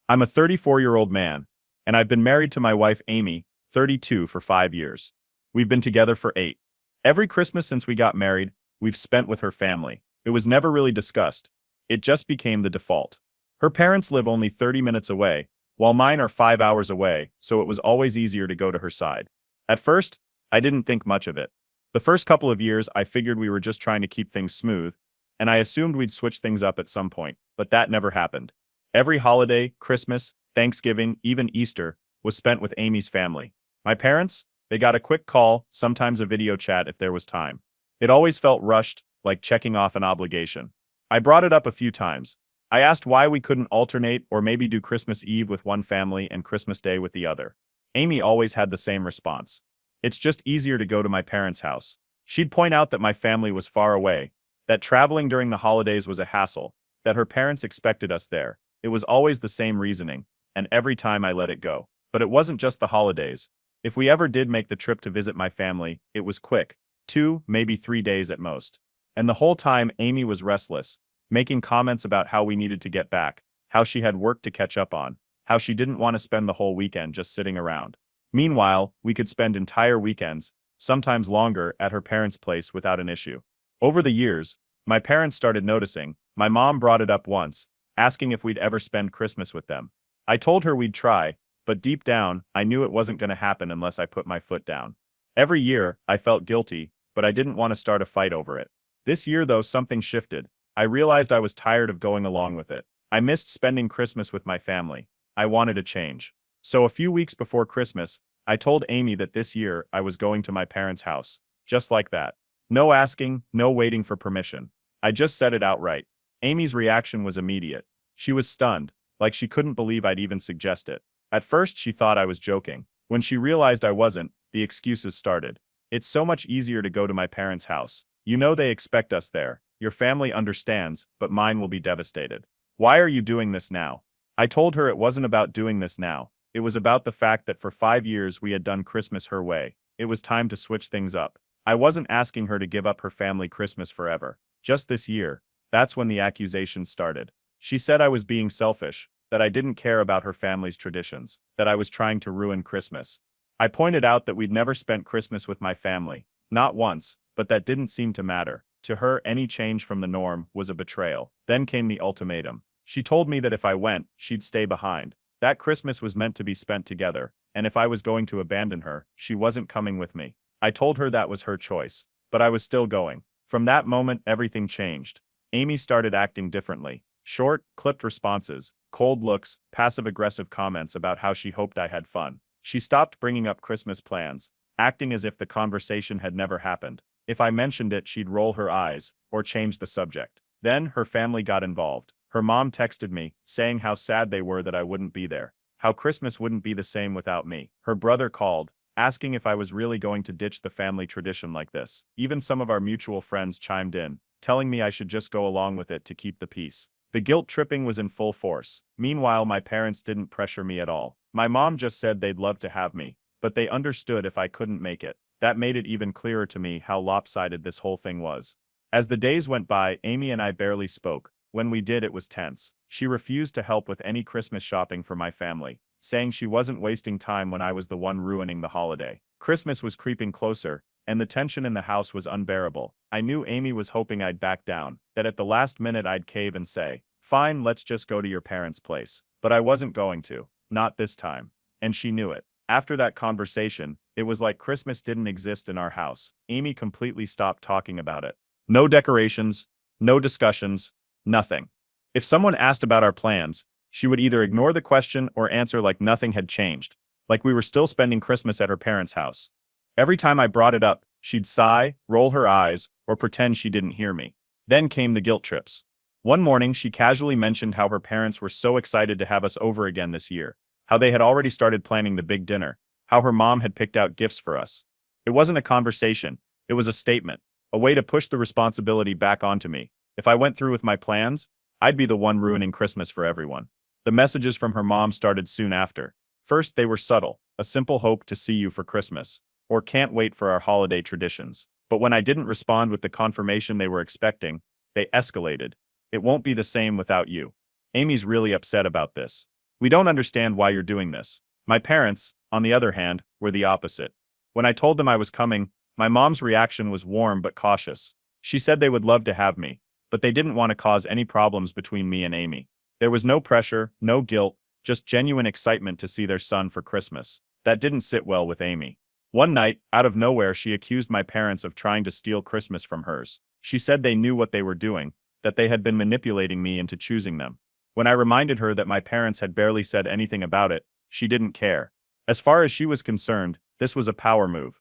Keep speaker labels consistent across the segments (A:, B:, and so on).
A: I'm a 34-year-old man, and I've been married to my wife Amy, 32, for 5 years. We've been together for 8. Every Christmas since we got married, we've spent with her family. It was never really discussed. It just became the default. Her parents live only 30 minutes away, while mine are 5 hours away, so it was always easier to go to her side. At first, I didn't think much of it. The first couple of years, I figured we were just trying to keep things smooth, and I assumed we'd switch things up at some point, but that never happened. Every holiday, Christmas, Thanksgiving, even Easter, was spent with Amy's family. My parents? They got a quick call, sometimes a video chat if there was time. It always felt rushed, like checking off an obligation. I brought it up a few times. I asked why we couldn't alternate or maybe do Christmas Eve with one family and Christmas Day with the other. Amy always had the same response. It's just easier to go to my parents' house. She'd point out that my family was far away, that traveling during the holidays was a hassle, that her parents expected us there. It was always the same reasoning, and every time I let it go. But it wasn't just the holidays. If we ever did make the trip to visit my family, it was quick. 2, maybe 3 days at most. And the whole time Amy was restless, making comments about how we needed to get back, how she had work to catch up on, how she didn't want to spend the whole weekend just sitting around. Meanwhile, we could spend entire weekends, sometimes longer, at her parents' place without an issue. Over the years, my parents started noticing. My mom brought it up once, asking if we'd ever spend Christmas with them. I told her we'd try, but deep down, I knew it wasn't going to happen unless I put my foot down. Every year, I felt guilty, but I didn't want to start a fight over it. This year, though, something shifted. I realized I was tired of going along with it. I missed spending Christmas with my family. I wanted a change. So a few weeks before Christmas, I told Amy that this year I was going to my parents' house. Just like that. No asking, no waiting for permission. I just said it outright. Amy's reaction was immediate. She was stunned, like she couldn't believe I'd even suggest it. At first, she thought I was joking. When she realized I wasn't, the excuses started. It's so much easier to go to my parents' house. You know they expect us there. Your family understands, but mine will be devastated. Why are you doing this now? I told her it wasn't about doing this now. It was about the fact that for 5 years we had done Christmas her way. It was time to switch things up. I wasn't asking her to give up her family Christmas forever. Just this year. That's when the accusations started. She said I was being selfish, that I didn't care about her family's traditions, that I was trying to ruin Christmas. I pointed out that we'd never spent Christmas with my family. Not once, but that didn't seem to matter. To her, any change from the norm was a betrayal. Then came the ultimatum. She told me that if I went, she'd stay behind. That Christmas was meant to be spent together, and if I was going to abandon her, she wasn't coming with me. I told her that was her choice, but I was still going. From that moment, everything changed. Amy started acting differently. Short, clipped responses, cold looks, passive-aggressive comments about how she hoped I had fun. She stopped bringing up Christmas plans, acting as if the conversation had never happened. If I mentioned it, she'd roll her eyes, or change the subject. Then, her family got involved. Her mom texted me, saying how sad they were that I wouldn't be there, how Christmas wouldn't be the same without me. Her brother called, asking if I was really going to ditch the family tradition like this. Even some of our mutual friends chimed in, telling me I should just go along with it to keep the peace. The guilt tripping was in full force. Meanwhile, my parents didn't pressure me at all. My mom just said they'd love to have me, but they understood if I couldn't make it. That made it even clearer to me how lopsided this whole thing was. As the days went by, Amy and I barely spoke. When we did, it was tense. She refused to help with any Christmas shopping for my family, saying she wasn't wasting time when I was the one ruining the holiday. Christmas was creeping closer, and the tension in the house was unbearable. I knew Amy was hoping I'd back down, that at the last minute I'd cave and say, "Fine, let's just go to your parents' place." But I wasn't going to. Not this time. And she knew it. After that conversation, it was like Christmas didn't exist in our house. Amy completely stopped talking about it. No decorations, no discussions, nothing. If someone asked about our plans, she would either ignore the question or answer like nothing had changed, like we were still spending Christmas at her parents' house. Every time I brought it up, she'd sigh, roll her eyes, or pretend she didn't hear me. Then came the guilt trips. One morning, she casually mentioned how her parents were so excited to have us over again this year, how they had already started planning the big dinner, how her mom had picked out gifts for us. It wasn't a conversation, it was a statement, a way to push the responsibility back onto me. If I went through with my plans, I'd be the one ruining Christmas for everyone. The messages from her mom started soon after. First, they were subtle, a simple hope to see you for Christmas, or can't wait for our holiday traditions. But when I didn't respond with the confirmation they were expecting, they escalated. It won't be the same without you. Amy's really upset about this. We don't understand why you're doing this. My parents, on the other hand, were the opposite. When I told them I was coming, my mom's reaction was warm but cautious. She said they would love to have me, but they didn't want to cause any problems between me and Amy. There was no pressure, no guilt, just genuine excitement to see their son for Christmas. That didn't sit well with Amy. One night, out of nowhere, she accused my parents of trying to steal Christmas from hers. She said they knew what they were doing, that they had been manipulating me into choosing them. When I reminded her that my parents had barely said anything about it, she didn't care. As far as she was concerned, this was a power move.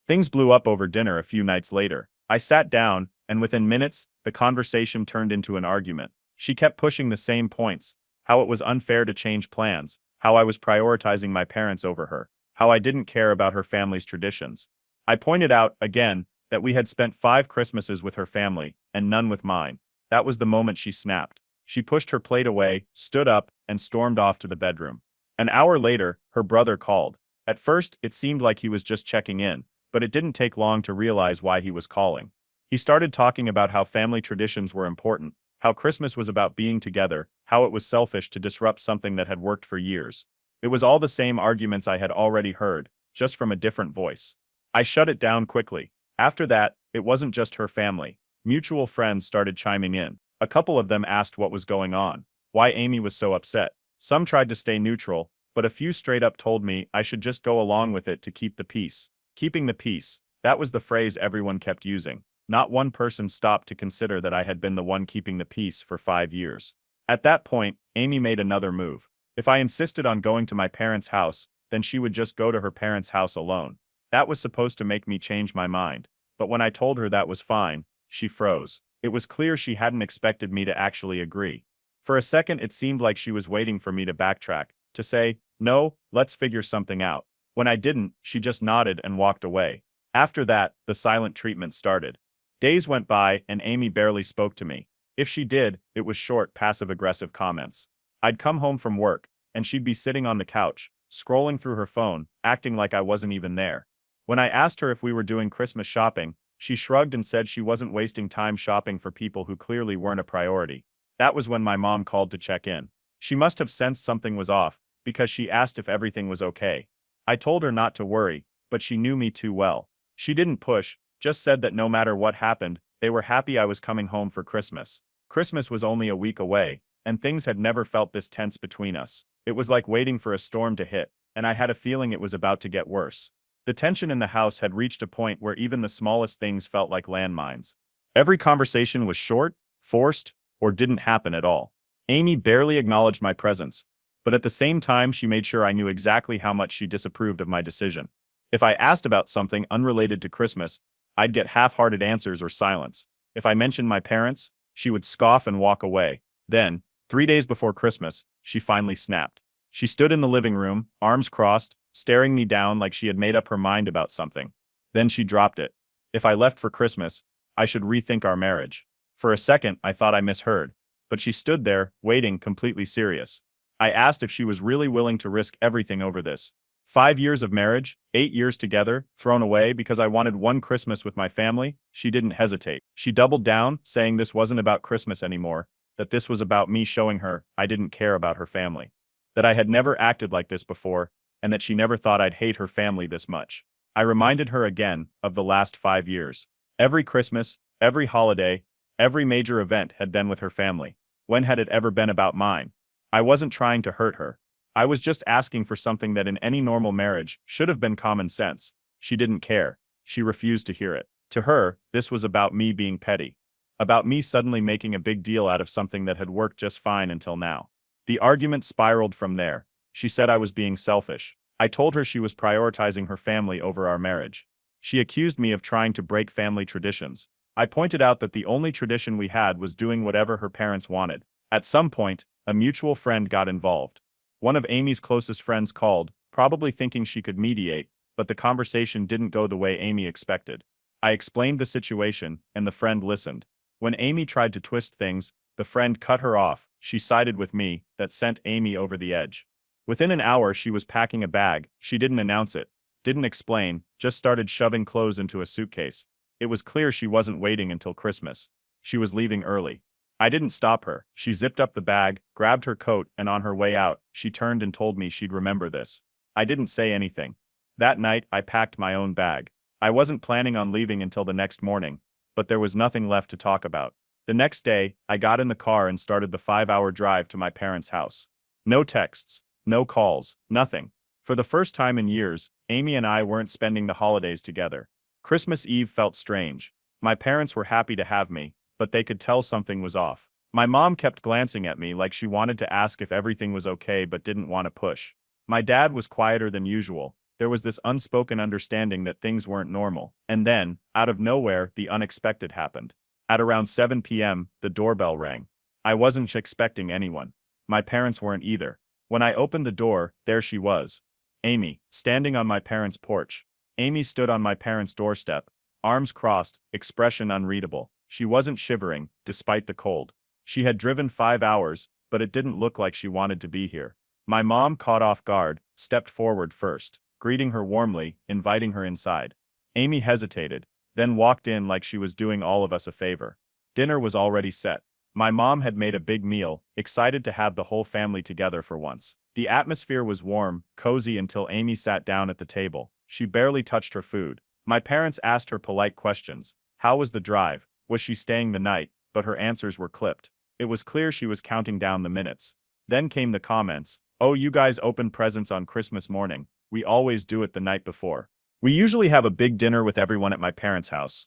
A: Things blew up over dinner a few nights later. I sat down, and within minutes, the conversation turned into an argument. She kept pushing the same points: how it was unfair to change plans, how I was prioritizing my parents over her, how I didn't care about her family's traditions. I pointed out, again, that we had spent 5 Christmases with her family, and none with mine. That was the moment she snapped. She pushed her plate away, stood up, and stormed off to the bedroom. An hour later, her brother called. At first, it seemed like he was just checking in, but it didn't take long to realize why he was calling. He started talking about how family traditions were important, how Christmas was about being together, how it was selfish to disrupt something that had worked for years. It was all the same arguments I had already heard, just from a different voice. I shut it down quickly. After that, it wasn't just her family. Mutual friends started chiming in. A couple of them asked what was going on, why Amy was so upset. Some tried to stay neutral, but a few straight up told me I should just go along with it to keep the peace. Keeping the peace, that was the phrase everyone kept using. Not one person stopped to consider that I had been the one keeping the peace for 5 years. At that point, Amy made another move. If I insisted on going to my parents' house, then she would just go to her parents' house alone. That was supposed to make me change my mind. But when I told her that was fine, she froze. It was clear she hadn't expected me to actually agree. For a second, it seemed like she was waiting for me to backtrack, to say, "No, let's figure something out." When I didn't, she just nodded and walked away. After that, the silent treatment started. Days went by, and Amy barely spoke to me. If she did, it was short, passive-aggressive comments. I'd come home from work, and she'd be sitting on the couch, scrolling through her phone, acting like I wasn't even there. When I asked her if we were doing Christmas shopping, she shrugged and said she wasn't wasting time shopping for people who clearly weren't a priority. That was when my mom called to check in. She must have sensed something was off, because she asked if everything was okay. I told her not to worry, but she knew me too well. She didn't push, just said that no matter what happened, they were happy I was coming home for Christmas. Christmas was only a week away, and things had never felt this tense between us. It was like waiting for a storm to hit, and I had a feeling it was about to get worse. The tension in the house had reached a point where even the smallest things felt like landmines. Every conversation was short, forced, or didn't happen at all. Amy barely acknowledged my presence, but at the same time she made sure I knew exactly how much she disapproved of my decision. If I asked about something unrelated to Christmas, I'd get half-hearted answers or silence. If I mentioned my parents, she would scoff and walk away. Then, 3 days before Christmas, she finally snapped. She stood in the living room, arms crossed, staring me down like she had made up her mind about something. Then she dropped it. If I left for Christmas, I should rethink our marriage. For a second, I thought I misheard, but she stood there, waiting, completely serious. I asked if she was really willing to risk everything over this. 5 years of marriage, 8 years together, thrown away because I wanted one Christmas with my family. She didn't hesitate. She doubled down, saying this wasn't about Christmas anymore, that this was about me showing her I didn't care about her family, that I had never acted like this before, and that she never thought I'd hate her family this much. I reminded her again of the last 5 years. Every Christmas, every holiday, every major event had been with her family. When had it ever been about mine? I wasn't trying to hurt her. I was just asking for something that in any normal marriage should have been common sense. She didn't care. She refused to hear it. To her, this was about me being petty. About me suddenly making a big deal out of something that had worked just fine until now. The argument spiraled from there. She said I was being selfish. I told her she was prioritizing her family over our marriage. She accused me of trying to break family traditions. I pointed out that the only tradition we had was doing whatever her parents wanted. At some point, a mutual friend got involved. One of Amy's closest friends called, probably thinking she could mediate, but the conversation didn't go the way Amy expected. I explained the situation, and the friend listened. When Amy tried to twist things, the friend cut her off. She sided with me. That sent Amy over the edge. Within an hour, she was packing a bag. She didn't announce it, didn't explain, just started shoving clothes into a suitcase. It was clear she wasn't waiting until Christmas. She was leaving early. I didn't stop her. She zipped up the bag, grabbed her coat, and on her way out, she turned and told me she'd remember this. I didn't say anything. That night, I packed my own bag. I wasn't planning on leaving until the next morning, but there was nothing left to talk about. The next day, I got in the car and started the 5-hour drive to my parents' house. No texts, no calls, nothing. For the first time in years, Amy and I weren't spending the holidays together. Christmas Eve felt strange. My parents were happy to have me, but they could tell something was off. My mom kept glancing at me like she wanted to ask if everything was okay but didn't want to push. My dad was quieter than usual. There was this unspoken understanding that things weren't normal. And then, out of nowhere, the unexpected happened. At around 7 p.m., the doorbell rang. I wasn't expecting anyone. My parents weren't either. When I opened the door, there she was. Amy, standing on my parents' porch. Amy stood on my parents' doorstep, arms crossed, expression unreadable. She wasn't shivering, despite the cold. She had driven 5 hours, but it didn't look like she wanted to be here. My mom, caught off guard, stepped forward first, greeting her warmly, inviting her inside. Amy hesitated, then walked in like she was doing all of us a favor. Dinner was already set. My mom had made a big meal, excited to have the whole family together for once. The atmosphere was warm, cozy until Amy sat down at the table. She barely touched her food. My parents asked her polite questions. How was the drive? Was she staying the night? But her answers were clipped. It was clear she was counting down the minutes. Then came the comments. Oh, you guys open presents on Christmas morning. We always do it the night before. We usually have a big dinner with everyone at my parents' house.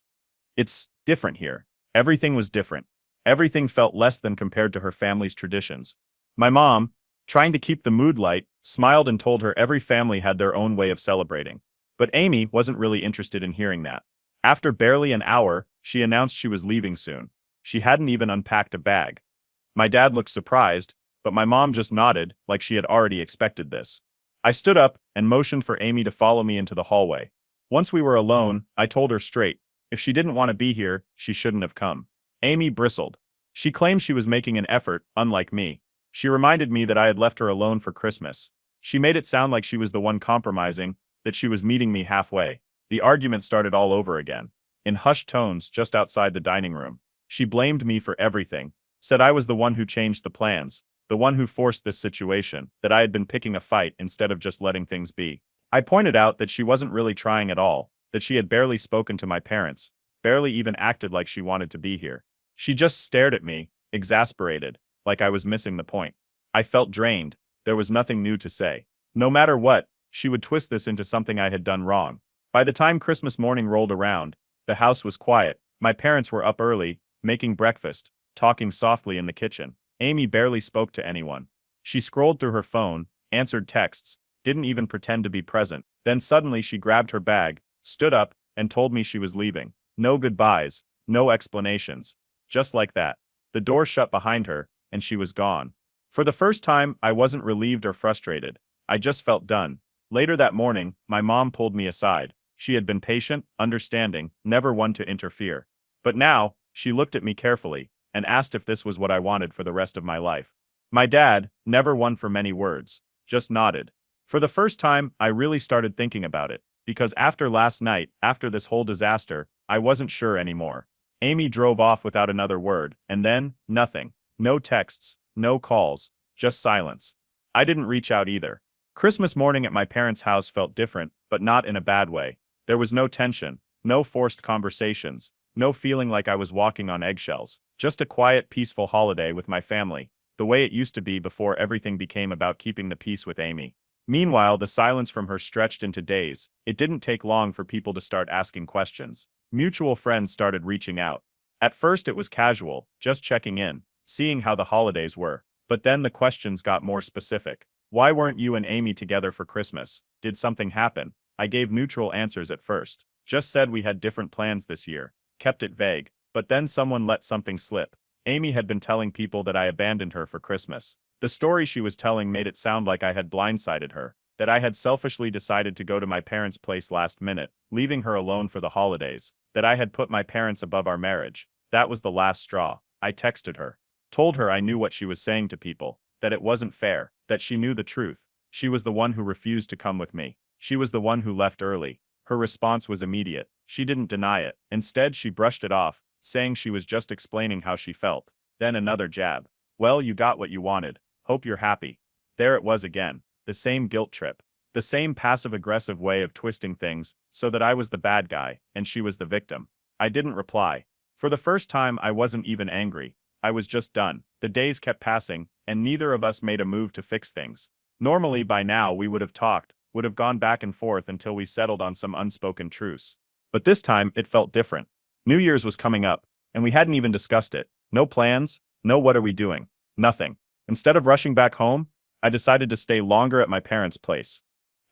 A: It's different here. Everything was different. Everything felt less than compared to her family's traditions. My mom, trying to keep the mood light, smiled and told her every family had their own way of celebrating. But Amy wasn't really interested in hearing that. After barely an hour, she announced she was leaving soon. She hadn't even unpacked a bag. My dad looked surprised, but my mom just nodded like she had already expected this. I stood up and motioned for Amy to follow me into the hallway. Once we were alone, I told her straight, if she didn't want to be here, she shouldn't have come. Amy bristled. She claimed she was making an effort, unlike me. She reminded me that I had left her alone for Christmas. She made it sound like she was the one compromising, that she was meeting me halfway. The argument started all over again. In hushed tones just outside the dining room. She blamed me for everything, said I was the one who changed the plans, the one who forced this situation, that I had been picking a fight instead of just letting things be. I pointed out that she wasn't really trying at all, that she had barely spoken to my parents, barely even acted like she wanted to be here. She just stared at me, exasperated, like I was missing the point. I felt drained. There was nothing new to say. No matter what, she would twist this into something I had done wrong. By the time Christmas morning rolled around, the house was quiet. My parents were up early, making breakfast, talking softly in the kitchen. Amy barely spoke to anyone. She scrolled through her phone, answered texts, didn't even pretend to be present. Then suddenly she grabbed her bag, stood up, and told me she was leaving. No goodbyes, no explanations. Just like that. The door shut behind her, and she was gone. For the first time, I wasn't relieved or frustrated. I just felt done. Later that morning, my mom pulled me aside. She had been patient, understanding, never one to interfere. But now, she looked at me carefully, and asked if this was what I wanted for the rest of my life. My dad, never one for many words, just nodded. For the first time, I really started thinking about it, because after last night, after this whole disaster, I wasn't sure anymore. Amy drove off without another word, and then, nothing. No texts, no calls, just silence. I didn't reach out either. Christmas morning at my parents' house felt different, but not in a bad way. There was no tension, no forced conversations, no feeling like I was walking on eggshells. Just a quiet, peaceful holiday with my family, the way it used to be before everything became about keeping the peace with Amy. Meanwhile, the silence from her stretched into days. It didn't take long for people to start asking questions. Mutual friends started reaching out. At first it was casual, just checking in, seeing how the holidays were. But then the questions got more specific. Why weren't you and Amy together for Christmas? Did something happen? I gave neutral answers at first. Just said we had different plans this year. Kept it vague. But then someone let something slip. Amy had been telling people that I abandoned her for Christmas. The story she was telling made it sound like I had blindsided her, that I had selfishly decided to go to my parents' place last minute, leaving her alone for the holidays, that I had put my parents above our marriage. That was the last straw. I texted her. Told her I knew what she was saying to people, that it wasn't fair, that she knew the truth. She was the one who refused to come with me. She was the one who left early. Her response was immediate. She didn't deny it. Instead, she brushed it off, saying she was just explaining how she felt. Then another jab. Well, you got what you wanted. Hope you're happy. There it was again. The same guilt trip. The same passive-aggressive way of twisting things so that I was the bad guy and she was the victim. I didn't reply. For the first time, I wasn't even angry. I was just done. The days kept passing, and neither of us made a move to fix things. Normally, by now, we would have talked, would have gone back and forth until we settled on some unspoken truce. But this time, it felt different. New Year's was coming up, and we hadn't even discussed it. No plans, no what are we doing, nothing. Instead of rushing back home, I decided to stay longer at my parents' place.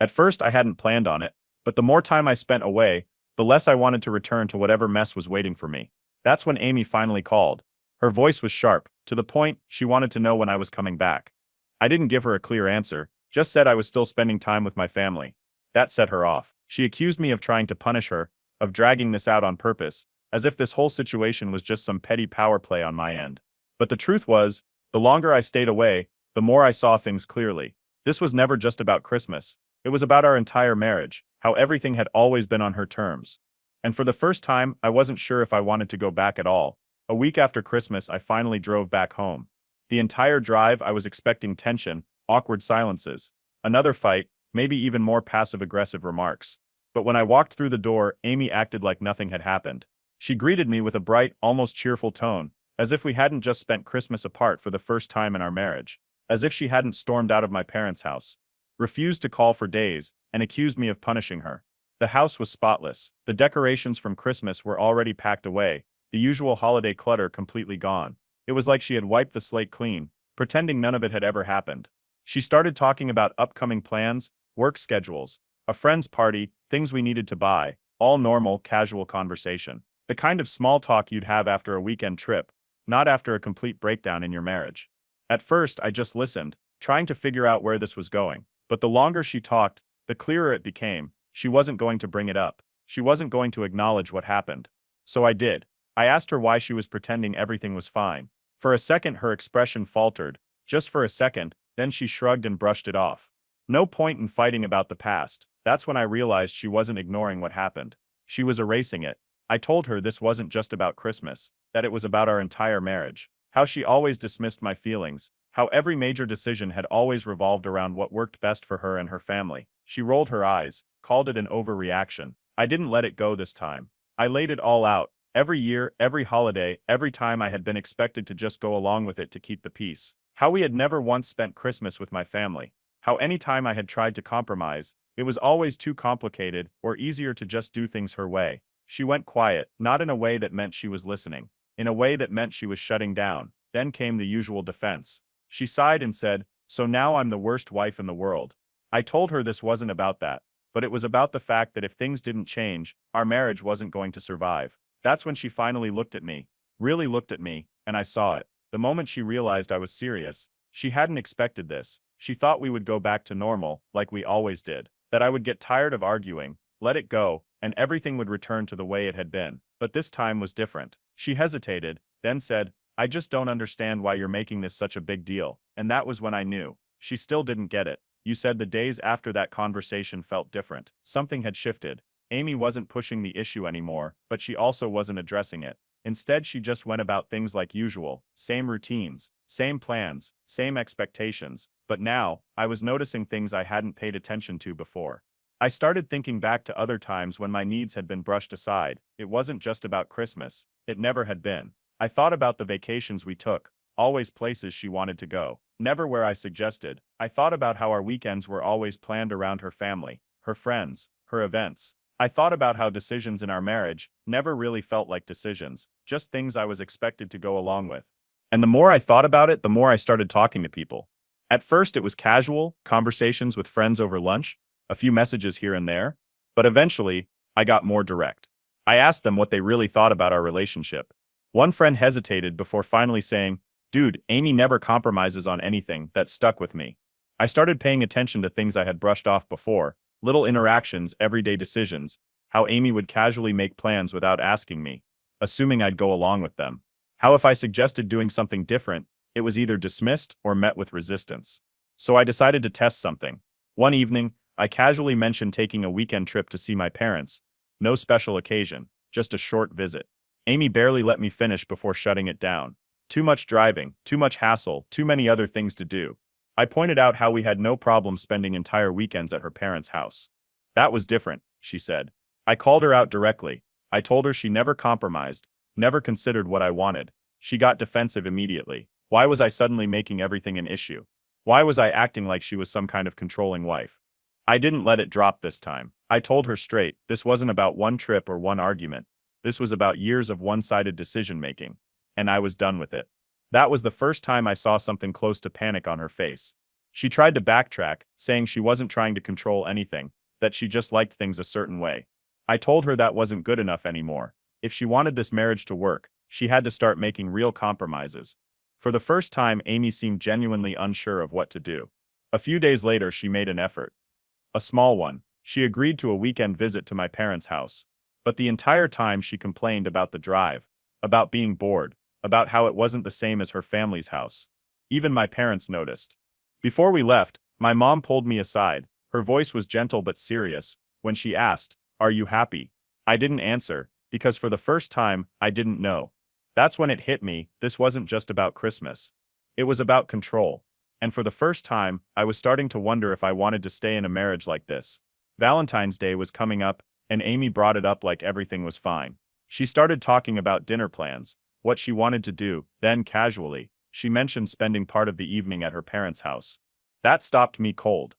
A: At first, I hadn't planned on it, but the more time I spent away, the less I wanted to return to whatever mess was waiting for me. That's when Amy finally called. Her voice was sharp, to the point she wanted to know when I was coming back. I didn't give her a clear answer, just said I was still spending time with my family. That set her off. She accused me of trying to punish her, of dragging this out on purpose, as if this whole situation was just some petty power play on my end. But the truth was, the longer I stayed away, the more I saw things clearly. This was never just about Christmas. It was about our entire marriage, how everything had always been on her terms. And for the first time, I wasn't sure if I wanted to go back at all. A week after Christmas, I finally drove back home. The entire drive, I was expecting tension, awkward silences, another fight, maybe even more passive-aggressive remarks. But when I walked through the door, Amy acted like nothing had happened. She greeted me with a bright, almost cheerful tone, as if we hadn't just spent Christmas apart for the first time in our marriage, as if she hadn't stormed out of my parents' house, refused to call for days, and accused me of punishing her. The house was spotless. The decorations from Christmas were already packed away, the usual holiday clutter completely gone. It was like she had wiped the slate clean, pretending none of it had ever happened. She started talking about upcoming plans, work schedules, a friend's party, things we needed to buy, all normal, casual conversation. The kind of small talk you'd have after a weekend trip, not after a complete breakdown in your marriage. At first, I just listened, trying to figure out where this was going. But the longer she talked, the clearer it became. She wasn't going to bring it up. She wasn't going to acknowledge what happened. So I did. I asked her why she was pretending everything was fine. For a second, her expression faltered. Just for a second, then she shrugged and brushed it off. No point in fighting about the past. That's when I realized she wasn't ignoring what happened. She was erasing it. I told her this wasn't just about Christmas, that it was about our entire marriage. How she always dismissed my feelings, how every major decision had always revolved around what worked best for her and her family. She rolled her eyes, called it an overreaction. I didn't let it go this time. I laid it all out. Every year, every holiday, every time I had been expected to just go along with it to keep the peace. How we had never once spent Christmas with my family. How any time I had tried to compromise, it was always too complicated or easier to just do things her way. She went quiet, not in a way that meant she was listening. In a way that meant she was shutting down. Then came the usual defense. She sighed and said, "So now I'm the worst wife in the world." I told her this wasn't about that, but it was about the fact that if things didn't change, our marriage wasn't going to survive. That's when she finally looked at me, really looked at me, and I saw it. The moment she realized I was serious, she hadn't expected this. She thought we would go back to normal, like we always did, that I would get tired of arguing, let it go, and everything would return to the way it had been. But this time was different. She hesitated, then said, "I just don't understand why you're making this such a big deal." And that was when I knew. She still didn't get it. You said the days after that conversation felt different. Something had shifted. Amy wasn't pushing the issue anymore, but she also wasn't addressing it. Instead, she just went about things like usual, same routines, same plans, same expectations. But now, I was noticing things I hadn't paid attention to before. I started thinking back to other times when my needs had been brushed aside. It wasn't just about Christmas. It never had been. I thought about the vacations we took, always places she wanted to go, never where I suggested. I thought about how our weekends were always planned around her family, her friends, her events. I thought about how decisions in our marriage never really felt like decisions, just things I was expected to go along with. And the more I thought about it, the more I started talking to people. At first, it was casual, conversations with friends over lunch, a few messages here and there, but eventually, I got more direct. I asked them what they really thought about our relationship. One friend hesitated before finally saying, "Dude, Amy never compromises on anything." That stuck with me. I started paying attention to things I had brushed off before, little interactions, everyday decisions, how Amy would casually make plans without asking me, assuming I'd go along with them. How if I suggested doing something different, it was either dismissed or met with resistance. So I decided to test something. One evening, I casually mentioned taking a weekend trip to see my parents. No special occasion, just a short visit. Amy barely let me finish before shutting it down. Too much driving, too much hassle, too many other things to do. I pointed out how we had no problem spending entire weekends at her parents' house. That was different, she said. I called her out directly. I told her she never compromised, never considered what I wanted. She got defensive immediately. Why was I suddenly making everything an issue? Why was I acting like she was some kind of controlling wife? I didn't let it drop this time. I told her straight, this wasn't about one trip or one argument. This was about years of one-sided decision-making. And I was done with it. That was the first time I saw something close to panic on her face. She tried to backtrack, saying she wasn't trying to control anything, that she just liked things a certain way. I told her that wasn't good enough anymore. If she wanted this marriage to work, she had to start making real compromises. For the first time, Amy seemed genuinely unsure of what to do. A few days later, she made an effort. A small one. She agreed to a weekend visit to my parents' house. But the entire time she complained about the drive, about being bored, about how it wasn't the same as her family's house. Even my parents noticed. Before we left, my mom pulled me aside. Her voice was gentle but serious. When she asked, "Are you happy?" I didn't answer, because for the first time, I didn't know. That's when it hit me, this wasn't just about Christmas. It was about control. And for the first time, I was starting to wonder if I wanted to stay in a marriage like this. Valentine's Day was coming up, and Amy brought it up like everything was fine. She started talking about dinner plans, what she wanted to do, then casually, she mentioned spending part of the evening at her parents' house. That stopped me cold.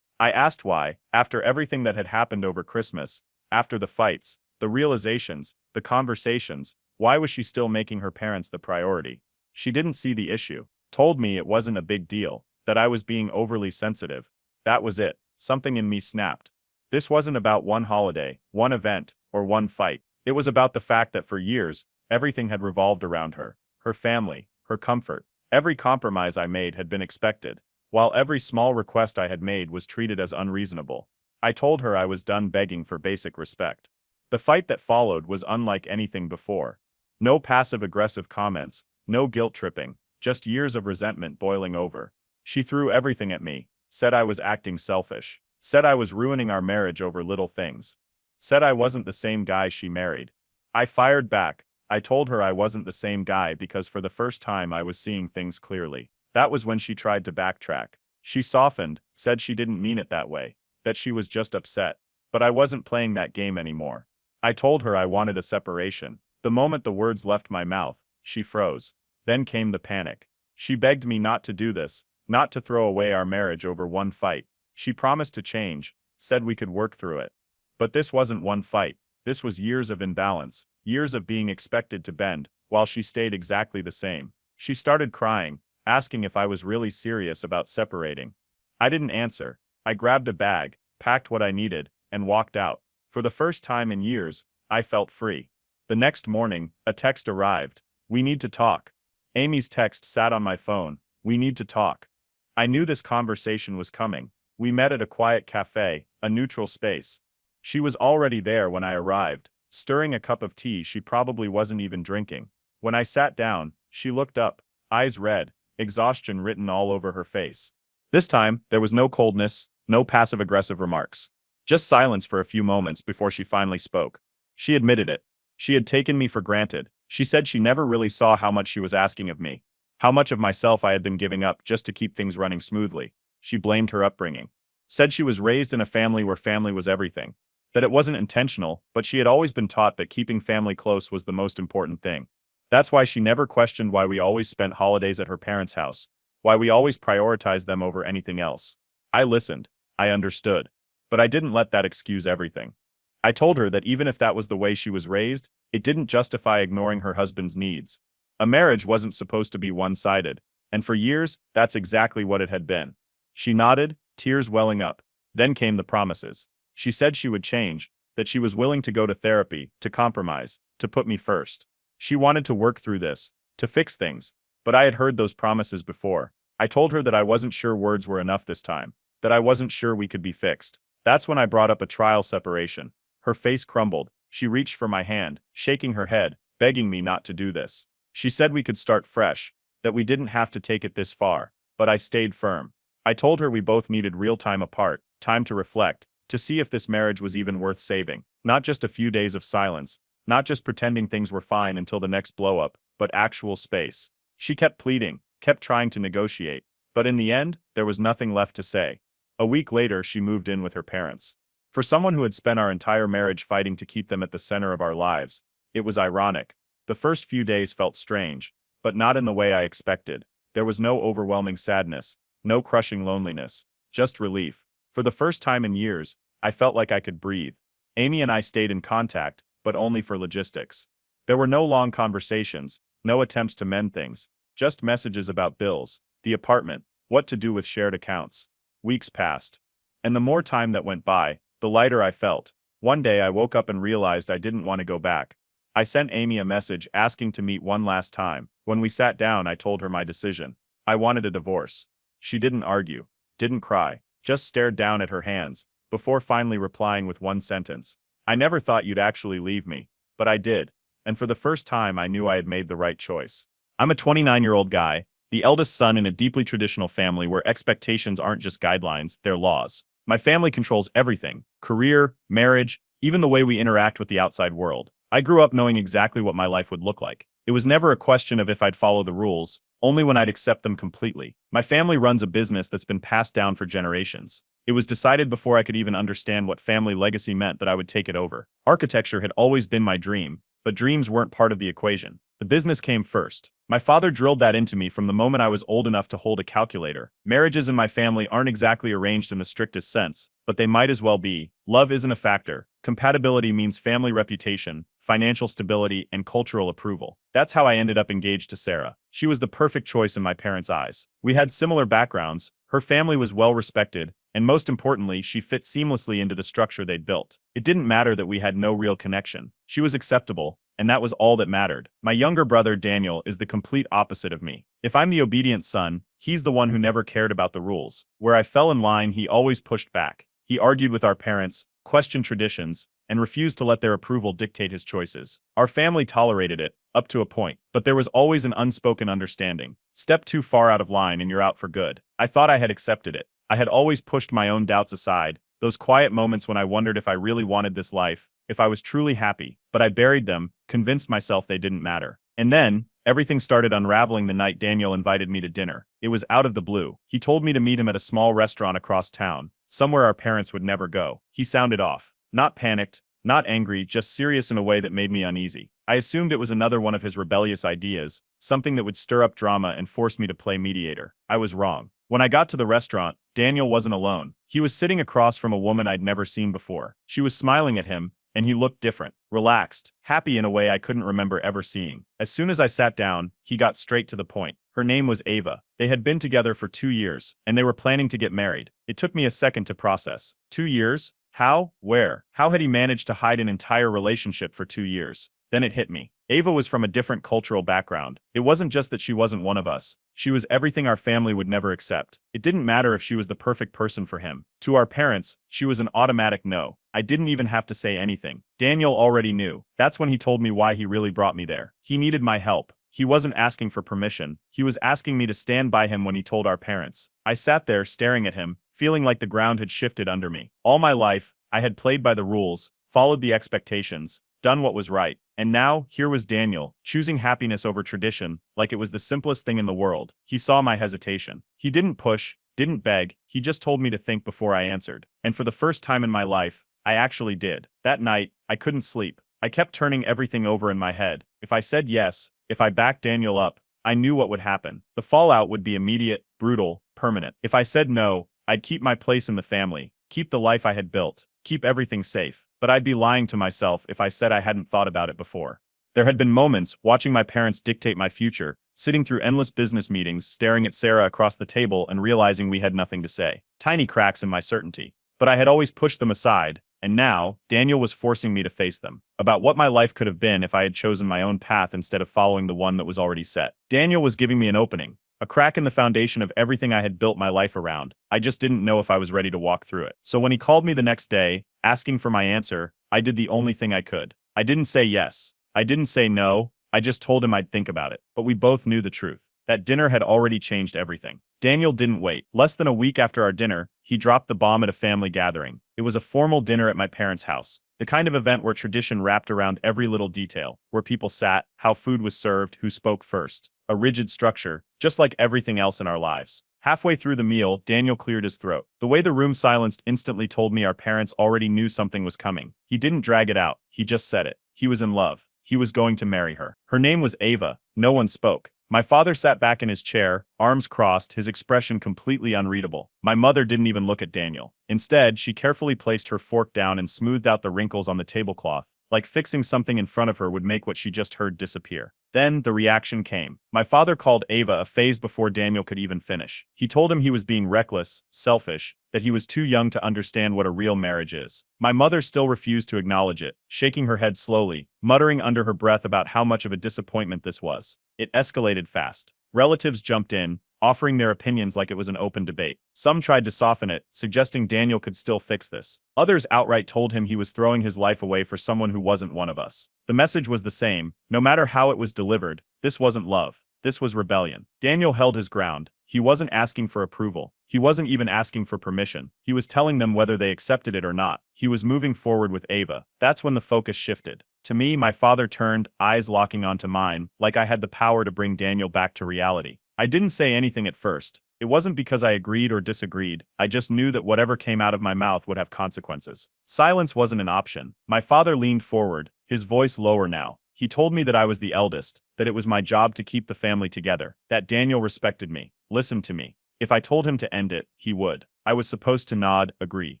A: I asked why, after everything that had happened over Christmas, after the fights, the realizations, the conversations, why was she still making her parents the priority? She didn't see the issue, told me it wasn't a big deal, that I was being overly sensitive. That was it. Something in me snapped. This wasn't about one holiday, one event, or one fight. It was about the fact that for years, everything had revolved around her family, her comfort. Every compromise I made had been expected, while every small request I had made was treated as unreasonable. I told her I was done begging for basic respect. The fight that followed was unlike anything before. No passive-aggressive comments, no guilt-tripping, just years of resentment boiling over. She threw everything at me, said I was acting selfish, said I was ruining our marriage over little things, said I wasn't the same guy she married. I fired back. I told her I wasn't the same guy because for the first time I was seeing things clearly. That was when she tried to backtrack. She softened, said she didn't mean it that way, that she was just upset. But I wasn't playing that game anymore. I told her I wanted a separation. The moment the words left my mouth, she froze. Then came the panic. She begged me not to do this, not to throw away our marriage over one fight. She promised to change, said we could work through it. But this wasn't one fight. This was years of imbalance, years of being expected to bend, while she stayed exactly the same. She started crying, asking if I was really serious about separating. I didn't answer. I grabbed a bag, packed what I needed, and walked out. For the first time in years, I felt free. The next morning, a text arrived. "We need to talk." Amy's text sat on my phone. "We need to talk." I knew this conversation was coming. We met at a quiet cafe, a neutral space. She was already there when I arrived, stirring a cup of tea she probably wasn't even drinking. When I sat down, she looked up, eyes red, exhaustion written all over her face. This time, there was no coldness, no passive-aggressive remarks. Just silence for a few moments before she finally spoke. She admitted it. She had taken me for granted. She said she never really saw how much she was asking of me, how much of myself I had been giving up just to keep things running smoothly. She blamed her upbringing. Said she was raised in a family where family was everything. That it wasn't intentional, but she had always been taught that keeping family close was the most important thing. That's why she never questioned why we always spent holidays at her parents' house, why we always prioritized them over anything else. I listened. I understood. But I didn't let that excuse everything. I told her that even if that was the way she was raised, it didn't justify ignoring her husband's needs. A marriage wasn't supposed to be one-sided, and for years, that's exactly what it had been. She nodded, tears welling up. Then came the promises. She said she would change, that she was willing to go to therapy, to compromise, to put me first. She wanted to work through this, to fix things. But I had heard those promises before. I told her that I wasn't sure words were enough this time, that I wasn't sure we could be fixed. That's when I brought up a trial separation. Her face crumbled. She reached for my hand, shaking her head, begging me not to do this. She said we could start fresh, that we didn't have to take it this far, but I stayed firm. I told her we both needed real time apart, time to reflect, to see if this marriage was even worth saving. Not just a few days of silence, not just pretending things were fine until the next blow-up, but actual space. She kept pleading, kept trying to negotiate, but in the end, there was nothing left to say. A week later, she moved in with her parents. For someone who had spent our entire marriage fighting to keep them at the center of our lives, it was ironic. The first few days felt strange, but not in the way I expected. There was no overwhelming sadness, no crushing loneliness, just relief. For the first time in years, I felt like I could breathe. Amy and I stayed in contact, but only for logistics. There were no long conversations, no attempts to mend things, just messages about bills, the apartment, what to do with shared accounts. Weeks passed. And the more time that went by, the lighter I felt. One day I woke up and realized I didn't want to go back. I sent Amy a message asking to meet one last time. When we sat down, I told her my decision. I wanted a divorce. She didn't argue, didn't cry, just stared down at her hands, before finally replying with one sentence. I never thought you'd actually leave me, but I did. And for the first time, I knew I had made the right choice. I'm a 29-year-old guy, the eldest son in a deeply traditional family where expectations aren't just guidelines, they're laws. My family controls everything: career, marriage, even the way we interact with the outside world. I grew up knowing exactly what my life would look like. It was never a question of if I'd follow the rules, only when I'd accept them completely. My family runs a business that's been passed down for generations. It was decided before I could even understand what family legacy meant that I would take it over. Architecture had always been my dream, but dreams weren't part of the equation. The business came first. My father drilled that into me from the moment I was old enough to hold a calculator. Marriages in my family aren't exactly arranged in the strictest sense, but they might as well be. Love isn't a factor. Compatibility means family reputation, financial stability, and cultural approval. That's how I ended up engaged to Sarah. She was the perfect choice in my parents' eyes. We had similar backgrounds, her family was well respected, and most importantly, she fit seamlessly into the structure they'd built. It didn't matter that we had no real connection. She was acceptable, and that was all that mattered. My younger brother, Daniel, is the complete opposite of me. If I'm the obedient son, he's the one who never cared about the rules. Where I fell in line, he always pushed back. He argued with our parents, questioned traditions, and refused to let their approval dictate his choices. Our family tolerated it, up to a point, but there was always an unspoken understanding. Step too far out of line and you're out for good. I thought I had accepted it. I had always pushed my own doubts aside, those quiet moments when I wondered if I really wanted this life, if I was truly happy, but I buried them, convinced myself they didn't matter. And then, everything started unraveling the night Daniel invited me to dinner. It was out of the blue. He told me to meet him at a small restaurant across town, somewhere our parents would never go. He sounded off. Not panicked, not angry, just serious in a way that made me uneasy. I assumed it was another one of his rebellious ideas, something that would stir up drama and force me to play mediator. I was wrong. When I got to the restaurant, Daniel wasn't alone. He was sitting across from a woman I'd never seen before. She was smiling at him, and he looked different, relaxed, happy in a way I couldn't remember ever seeing. As soon as I sat down, he got straight to the point. Her name was Ava. They had been together for 2 years, and they were planning to get married. It took me a second to process. 2 years? How? Where? How had he managed to hide an entire relationship for 2 years? Then it hit me. Ava was from a different cultural background. It wasn't just that she wasn't one of us. She was everything our family would never accept. It didn't matter if she was the perfect person for him. To our parents, she was an automatic no. I didn't even have to say anything. Daniel already knew. That's when he told me why he really brought me there. He needed my help. He wasn't asking for permission. He was asking me to stand by him when he told our parents. I sat there staring at him, feeling like the ground had shifted under me. All my life, I had played by the rules, followed the expectations, done what was right. And now, here was Daniel, choosing happiness over tradition, like it was the simplest thing in the world. He saw my hesitation. He didn't push, didn't beg, he just told me to think before I answered. And for the first time in my life, I actually did. That night, I couldn't sleep. I kept turning everything over in my head. If I said yes, if I backed Daniel up, I knew what would happen. The fallout would be immediate, brutal, permanent. If I said no, I'd keep my place in the family, keep the life I had built, keep everything safe. But I'd be lying to myself if I said I hadn't thought about it before. There had been moments watching my parents dictate my future, sitting through endless business meetings, staring at Sarah across the table and realizing we had nothing to say. Tiny cracks in my certainty. But I had always pushed them aside, and now, Daniel was forcing me to face them. About what my life could have been if I had chosen my own path instead of following the one that was already set. Daniel was giving me an opening. A crack in the foundation of everything I had built my life around. I just didn't know if I was ready to walk through it. So when he called me the next day, asking for my answer, I did the only thing I could. I didn't say yes. I didn't say no. I just told him I'd think about it. But we both knew the truth. That dinner had already changed everything. Daniel didn't wait. Less than a week after our dinner, he dropped the bomb at a family gathering. It was a formal dinner at my parents' house. The kind of event where tradition wrapped around every little detail, where people sat, how food was served, who spoke first. a rigid structure, just like everything else in our lives. Halfway through the meal, Daniel cleared his throat. The way the room silenced instantly told me our parents already knew something was coming. He didn't drag it out, he just said it. He was in love. He was going to marry her. Her name was Ava. No one spoke. My father sat back in his chair, arms crossed, his expression completely unreadable. My mother didn't even look at Daniel. Instead, she carefully placed her fork down and smoothed out the wrinkles on the tablecloth, like fixing something in front of her would make what she just heard disappear. Then, the reaction came. My father called Ava a phase before Daniel could even finish. He told him he was being reckless, selfish, that he was too young to understand what a real marriage is. My mother still refused to acknowledge it, shaking her head slowly, muttering under her breath about how much of a disappointment this was. It escalated fast. Relatives jumped in, offering their opinions like it was an open debate. Some tried to soften it, suggesting Daniel could still fix this. Others outright told him he was throwing his life away for someone who wasn't one of us. The message was the same, no matter how it was delivered. This wasn't love. This was rebellion. Daniel held his ground. He wasn't asking for approval. He wasn't even asking for permission. He was telling them whether they accepted it or not. He was moving forward with Ava. That's when the focus shifted. To me, my father turned, eyes locking onto mine, like I had the power to bring Daniel back to reality. I didn't say anything at first. It wasn't because I agreed or disagreed. I just knew that whatever came out of my mouth would have consequences. Silence wasn't an option. My father leaned forward, his voice lower now. He told me that I was the eldest, that it was my job to keep the family together, that Daniel respected me, listened to me. If I told him to end it, he would. I was supposed to nod, agree,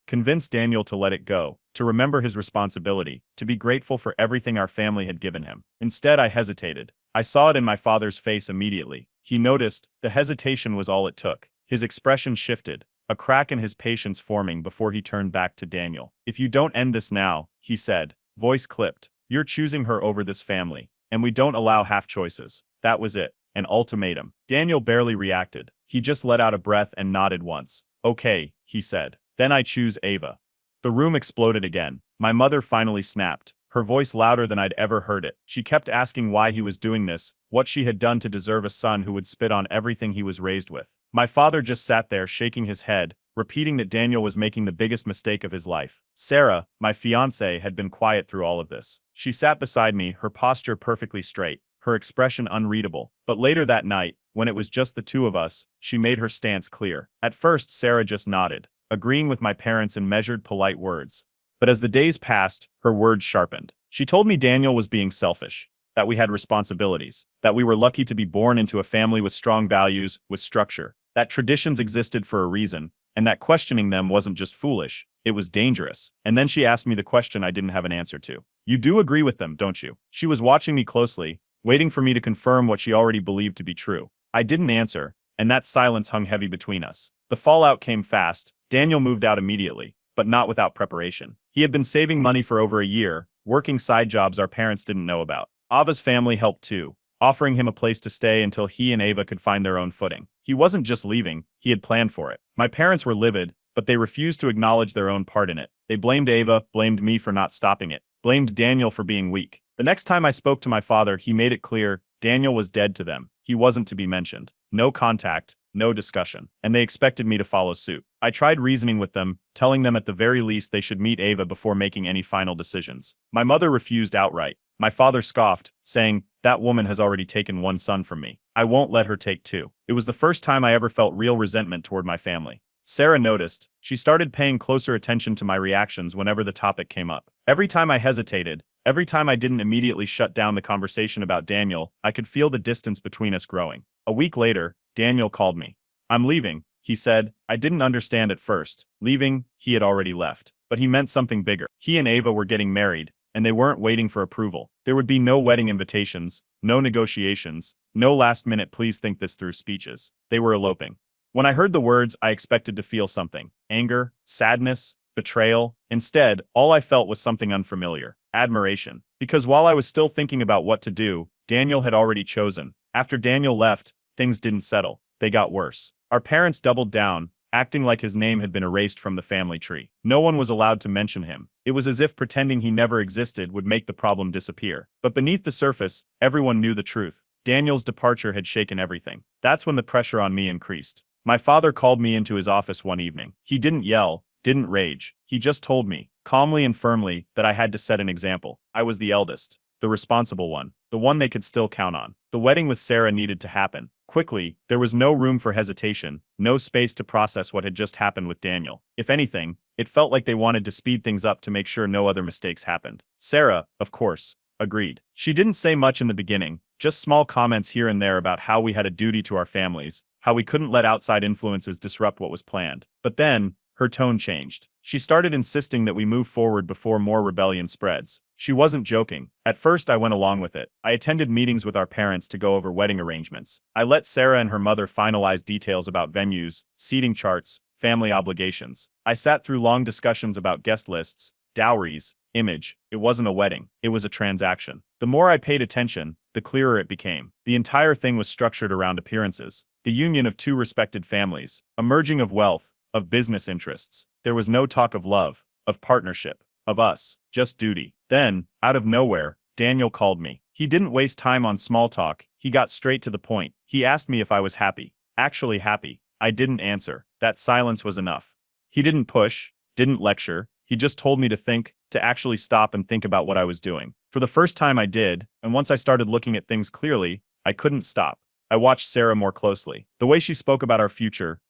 A: convince Daniel to let it go, to remember his responsibility, to be grateful for everything our family had given him. Instead, I hesitated. I saw it in my father's face immediately. He noticed. The hesitation was all it took. His expression shifted, a crack in his patience forming before he turned back to Daniel. "If you don't end this now," he said, voice clipped, "you're choosing her over this family, and we don't allow half choices." That was it. An ultimatum. Daniel barely reacted. He just let out a breath and nodded once. "Okay," he said. "Then I choose Ava." The room exploded again. My mother finally snapped, her voice louder than I'd ever heard it. She kept asking why he was doing this, what she had done to deserve a son who would spit on everything he was raised with. My father just sat there shaking his head, repeating that Daniel was making the biggest mistake of his life. Sarah, my fiancée, had been quiet through all of this. She sat beside me, her posture perfectly straight, her expression unreadable. But later that night, when it was just the two of us, she made her stance clear. At first, Sarah just nodded, agreeing with my parents in measured, polite words. But as the days passed, her words sharpened. She told me Daniel was being selfish, that we had responsibilities, that we were lucky to be born into a family with strong values, with structure, that traditions existed for a reason, and that questioning them wasn't just foolish, it was dangerous. And then she asked me the question I didn't have an answer to. "You do agree with them, don't you?" She was watching me closely, waiting for me to confirm what she already believed to be true. I didn't answer, and that silence hung heavy between us. The fallout came fast. Daniel moved out immediately, but not without preparation. He had been saving money for over a year, working side jobs our parents didn't know about. Ava's family helped too, offering him a place to stay until he and Ava could find their own footing. He wasn't just leaving, he had planned for it. My parents were livid, but they refused to acknowledge their own part in it. They blamed Ava, blamed me for not stopping it, blamed Daniel for being weak. The next time I spoke to my father, he made it clear Daniel was dead to them. He wasn't to be mentioned. No contact, no discussion. And they expected me to follow suit. I tried reasoning with them, telling them at the very least they should meet Ava before making any final decisions. My mother refused outright. My father scoffed, saying, "That woman has already taken one son from me. I won't let her take two." It was the first time I ever felt real resentment toward my family. Sarah noticed. She started paying closer attention to my reactions whenever the topic came up. Every time I hesitated, every time I didn't immediately shut down the conversation about Daniel, I could feel the distance between us growing. A week later, Daniel called me. "I'm leaving," he said. I didn't understand at first. Leaving, he had already left. But he meant something bigger. He and Ava were getting married, and they weren't waiting for approval. There would be no wedding invitations, no negotiations, no last-minute "please think this through" speeches. They were eloping. When I heard the words, I expected to feel something. Anger, sadness, betrayal. Instead, all I felt was something unfamiliar. Admiration. Because while I was still thinking about what to do, Daniel had already chosen. After Daniel left, things didn't settle. They got worse. Our parents doubled down, acting like his name had been erased from the family tree. No one was allowed to mention him. It was as if pretending he never existed would make the problem disappear. But beneath the surface, everyone knew the truth. Daniel's departure had shaken everything. That's when the pressure on me increased. My father called me into his office one evening. He didn't yell, didn't rage. He just told me, calmly and firmly, that I had to set an example. I was the eldest. the responsible one, the one they could still count on. The wedding with Sarah needed to happen. Quickly, there was no room for hesitation, no space to process what had just happened with Daniel. If anything, it felt like they wanted to speed things up to make sure no other mistakes happened. Sarah, of course, agreed. She didn't say much in the beginning, just small comments here and there about how we had a duty to our families, how we couldn't let outside influences disrupt what was planned. But then, her tone changed. She started insisting that we move forward before more rebellion spreads. She wasn't joking. At first I went along with it. I attended meetings with our parents to go over wedding arrangements. I let Sarah and her mother finalize details about venues, seating charts, family obligations. I sat through long discussions about guest lists, dowries, image. It wasn't a wedding. It was a transaction. The more I paid attention, the clearer it became. The entire thing was structured around appearances. The union of two respected families, a merging of wealth, of business interests. There was no talk of love, of partnership, of us, just duty. Then, out of nowhere, Daniel called me. He didn't waste time on small talk, he got straight to the point. He asked me if I was happy. Actually happy. I didn't answer. That silence was enough. He didn't push, didn't lecture, he just told me to think, to actually stop and think about what I was doing. For the first time I did, and once I started looking at things clearly, I couldn't stop. I watched Sarah more closely. The way she spoke about our future,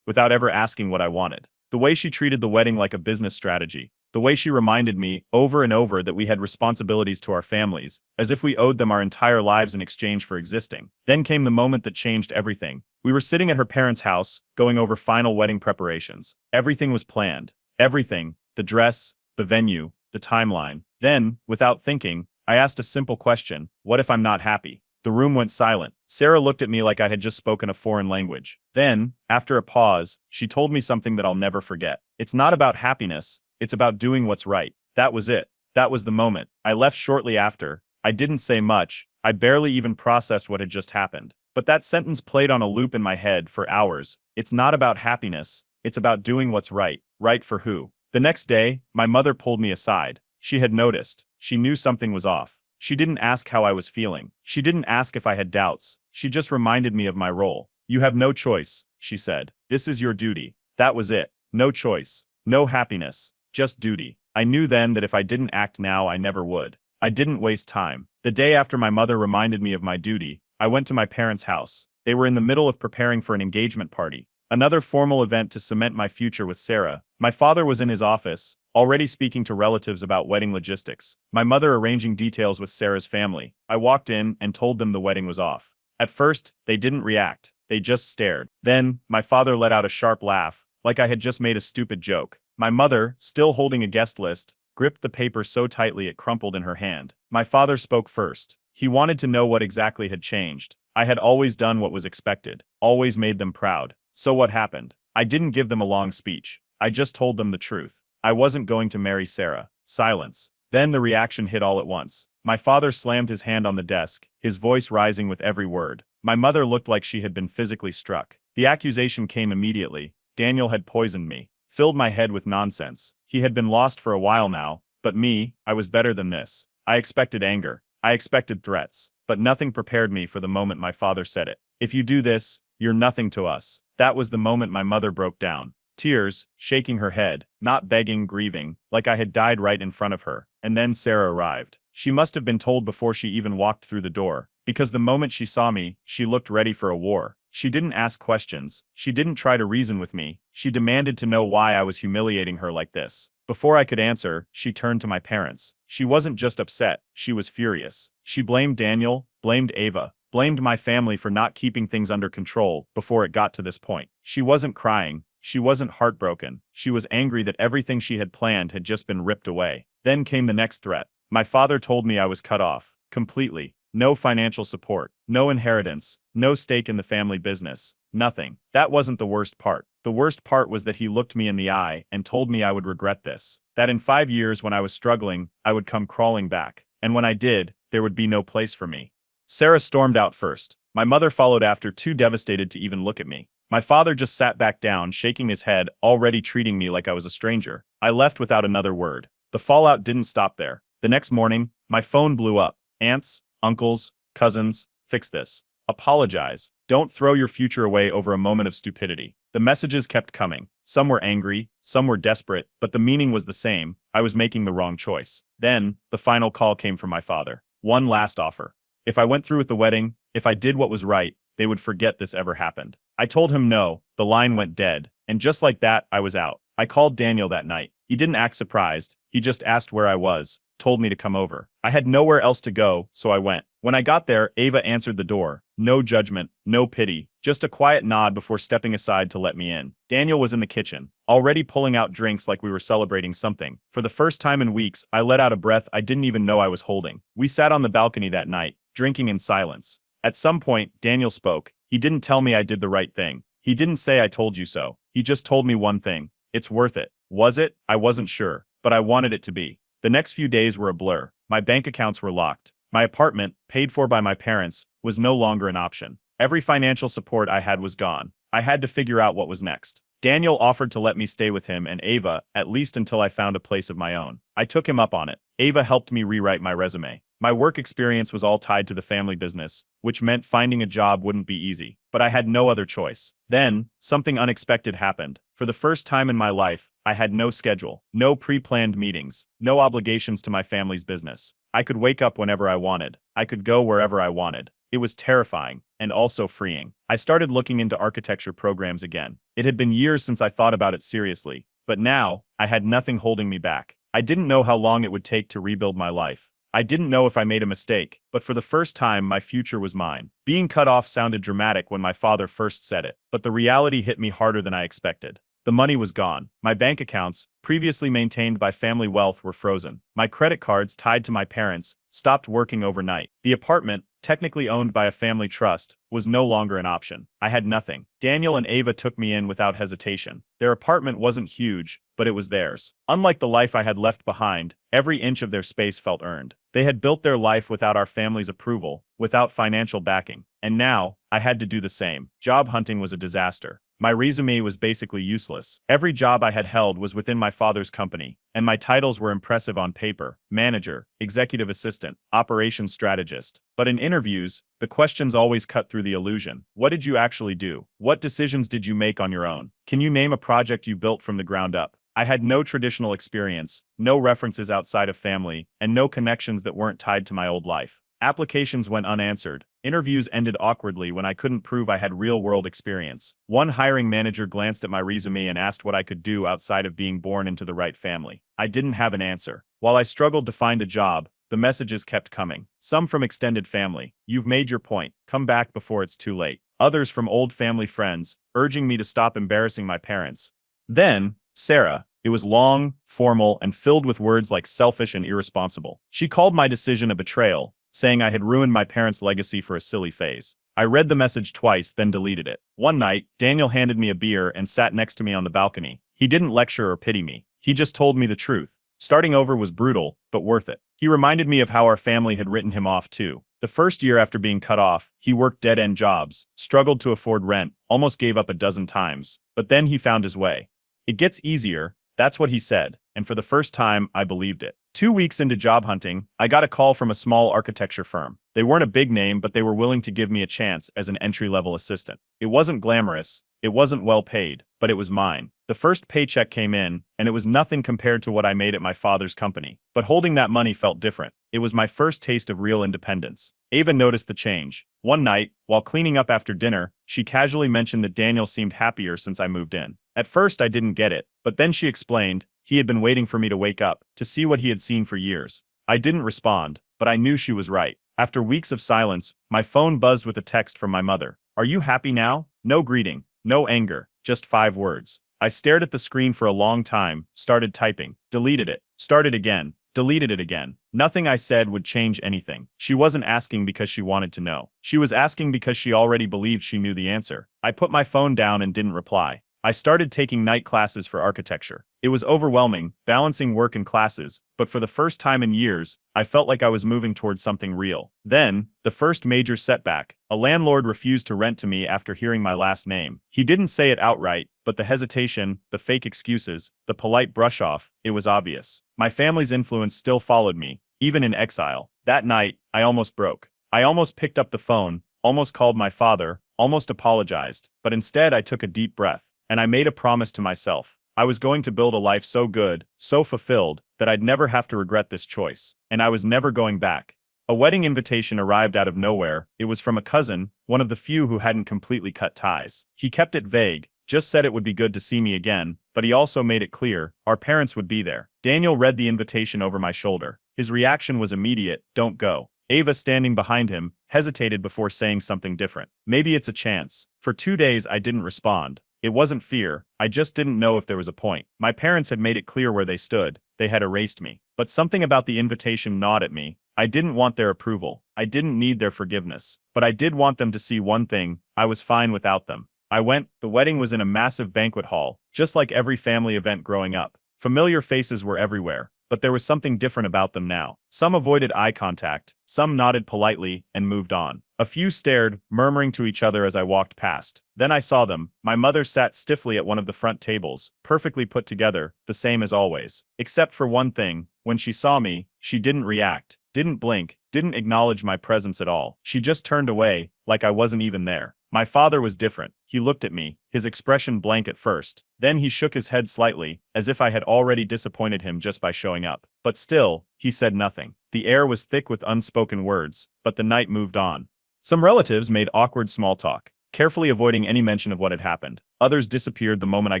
A: without ever asking what I wanted. The way she treated the wedding like a business strategy. The way she reminded me, over and over, that we had responsibilities to our families, as if we owed them our entire lives in exchange for existing. Then came the moment that changed everything. We were sitting at her parents' house, going over final wedding preparations. Everything was planned. Everything. The dress, the venue, the timeline. Then, without thinking, I asked a simple question: what if I'm not happy? The room went silent. Sarah looked at me like I had just spoken a foreign language. Then, after a pause, she told me something that I'll never forget. It's not about happiness, it's about doing what's right. That was it. That was the moment. I left shortly after. I didn't say much. I barely even processed what had just happened. But that sentence played on a loop in my head for hours. It's not about happiness, it's about doing what's right. Right for who? The next day, my mother pulled me aside. She had noticed. She knew something was off. She didn't ask how I was feeling. She didn't ask if I had doubts. She just reminded me of my role. You have no choice, she said. This is your duty. That was it. No choice. No happiness. Just duty. I knew then that if I didn't act now, I never would. I didn't waste time. The day after my mother reminded me of my duty, I went to my parents' house. They were in the middle of preparing for an engagement party. Another formal event to cement my future with Sarah. My father was in his office, already speaking to relatives about wedding logistics. My mother arranging details with Sarah's family. I walked in and told them the wedding was off. At first, they didn't react. They just stared. Then, my father let out a sharp laugh, like I had just made a stupid joke. My mother, still holding a guest list, gripped the paper so tightly it crumpled in her hand. My father spoke first. He wanted to know what exactly had changed. I had always done what was expected, always made them proud. So what happened? I didn't give them a long speech. I just told them the truth. I wasn't going to marry Sarah. Silence. Then the reaction hit all at once. My father slammed his hand on the desk, his voice rising with every word. My mother looked like she had been physically struck. The accusation came immediately. Daniel had poisoned me, filled my head with nonsense. He had been lost for a while now, but me, I was better than this. I expected anger. I expected threats, but nothing prepared me for the moment my father said it. If you do this, you're nothing to us. That was the moment my mother broke down. Tears, shaking her head, not begging, grieving, like I had died right in front of her. And then Sarah arrived. She must have been told before she even walked through the door, because the moment she saw me, she looked ready for a war. She didn't ask questions. She didn't try to reason with me. She demanded to know why I was humiliating her like this. Before I could answer, she turned to my parents. She wasn't just upset, she was furious. She blamed Daniel, blamed Ava, blamed my family for not keeping things under control before it got to this point. She wasn't crying. She wasn't heartbroken. She was angry that everything she had planned had just been ripped away. Then came the next threat. My father told me I was cut off. Completely. No financial support. No inheritance. No stake in the family business. Nothing. That wasn't the worst part. The worst part was that he looked me in the eye and told me I would regret this. That in 5 years when I was struggling, I would come crawling back. And when I did, there would be no place for me. Sarah stormed out first. My mother followed after, too devastated to even look at me. My father just sat back down, shaking his head, already treating me like I was a stranger. I left without another word. The fallout didn't stop there. The next morning, my phone blew up. Aunts, uncles, cousins, fix this. Apologize. Don't throw your future away over a moment of stupidity. The messages kept coming. Some were angry, some were desperate, but the meaning was the same. I was making the wrong choice. Then, the final call came from my father. One last offer. If I went through with the wedding, if I did what was right, they would forget this ever happened. I told him no, the line went dead, and just like that, I was out. I called Daniel that night. He didn't act surprised, he just asked where I was, told me to come over. I had nowhere else to go, so I went. When I got there, Ava answered the door. No judgment, no pity, just a quiet nod before stepping aside to let me in. Daniel was in the kitchen, already pulling out drinks like we were celebrating something. For the first time in weeks, I let out a breath I didn't even know I was holding. We sat on the balcony that night, drinking in silence. At some point, Daniel spoke. He didn't tell me I did the right thing. He didn't say I told you so. He just told me one thing. It's worth it. Was it? I wasn't sure, but I wanted it to be. The next few days were a blur. My bank accounts were locked. My apartment, paid for by my parents, was no longer an option. Every financial support I had was gone. I had to figure out what was next. Daniel offered to let me stay with him and Ava, at least until I found a place of my own. I took him up on it. Ava helped me rewrite my resume. My work experience was all tied to the family business, which meant finding a job wouldn't be easy. But I had no other choice. Then, something unexpected happened. For the first time in my life, I had no schedule, no pre-planned meetings, no obligations to my family's business. I could wake up whenever I wanted. I could go wherever I wanted. It was terrifying, and also freeing. I started looking into architecture programs again. It had been years since I thought about it seriously, but now, I had nothing holding me back. I didn't know how long it would take to rebuild my life. I didn't know if I made a mistake, but for the first time, my future was mine. Being cut off sounded dramatic when my father first said it, but the reality hit me harder than I expected. The money was gone. My bank accounts, previously maintained by family wealth, were frozen. My credit cards, tied to my parents, stopped working overnight. The apartment, technically owned by a family trust, was no longer an option. I had nothing. Daniel and Ava took me in without hesitation. Their apartment wasn't huge, but it was theirs. Unlike the life I had left behind, every inch of their space felt earned. They had built their life without our family's approval, without financial backing. And now, I had to do the same. Job hunting was a disaster. My resume was basically useless. Every job I had held was within my father's company, and my titles were impressive on paper: manager, executive assistant, operations strategist. But in interviews, the questions always cut through the illusion. What did you actually do? What decisions did you make on your own? Can you name a project you built from the ground up? I had no traditional experience, no references outside of family, and no connections that weren't tied to my old life. Applications went unanswered. Interviews ended awkwardly when I couldn't prove I had real-world experience. One hiring manager glanced at my resume and asked what I could do outside of being born into the right family. I didn't have an answer. While I struggled to find a job, the messages kept coming. Some from extended family: "You've made your point. Come back before it's too late." Others from old family friends, urging me to stop embarrassing my parents. Then, Sarah. It was long, formal, and filled with words like selfish and irresponsible. She called my decision a betrayal, saying I had ruined my parents' legacy for a silly phase. I read the message twice, then deleted it. One night, Daniel handed me a beer and sat next to me on the balcony. He didn't lecture or pity me. He just told me the truth. Starting over was brutal, but worth it. He reminded me of how our family had written him off too. The first year after being cut off, he worked dead-end jobs, struggled to afford rent, almost gave up a dozen times. But then he found his way. It gets easier, that's what he said, and for the first time, I believed it. 2 weeks into job hunting, I got a call from a small architecture firm. They weren't a big name, but they were willing to give me a chance as an entry-level assistant. It wasn't glamorous, it wasn't well paid, but it was mine. The first paycheck came in, and it was nothing compared to what I made at my father's company. But holding that money felt different. It was my first taste of real independence. Ava noticed the change. One night, while cleaning up after dinner, she casually mentioned that Daniel seemed happier since I moved in. At first, I didn't get it, but then she explained he had been waiting for me to wake up, to see what he had seen for years. I didn't respond, but I knew she was right. After weeks of silence, my phone buzzed with a text from my mother. "Are you happy now?" No greeting, no anger, just 5 words. I stared at the screen for a long time, started typing, deleted it, started again, deleted it again. Nothing I said would change anything. She wasn't asking because she wanted to know. She was asking because she already believed she knew the answer. I put my phone down and didn't reply. I started taking night classes for architecture. It was overwhelming, balancing work and classes, but for the first time in years, I felt like I was moving towards something real. Then, the first major setback: a landlord refused to rent to me after hearing my last name. He didn't say it outright, but the hesitation, the fake excuses, the polite brush-off, it was obvious. My family's influence still followed me, even in exile. That night, I almost broke. I almost picked up the phone, almost called my father, almost apologized, but instead I took a deep breath. and I made a promise to myself. I was going to build a life so good, so fulfilled, that I'd never have to regret this choice, and I was never going back. A wedding invitation arrived out of nowhere. It was from a cousin, one of the few who hadn't completely cut ties. He kept it vague, just said it would be good to see me again, but he also made it clear our parents would be there. Daniel read the invitation over my shoulder. His reaction was immediate: "Don't go." Ava, standing behind him, hesitated before saying something different. "Maybe it's a chance." For 2 days I didn't respond. It wasn't fear, I just didn't know if there was a point. My parents had made it clear where they stood. They had erased me. But something about the invitation gnawed at me. I didn't want their approval. I didn't need their forgiveness. But I did want them to see one thing: I was fine without them. I went. The wedding was in a massive banquet hall, just like every family event growing up. Familiar faces were everywhere, but there was something different about them now. Some avoided eye contact, some nodded politely and moved on. A few stared, murmuring to each other as I walked past. Then I saw them. My mother sat stiffly at one of the front tables, perfectly put together, the same as always. Except for one thing: when she saw me, she didn't react, didn't blink, didn't acknowledge my presence at all. She just turned away, like I wasn't even there. My father was different. He looked at me, his expression blank at first. Then he shook his head slightly, as if I had already disappointed him just by showing up. But still, he said nothing. The air was thick with unspoken words, but the night moved on. Some relatives made awkward small talk, carefully avoiding any mention of what had happened. Others disappeared the moment I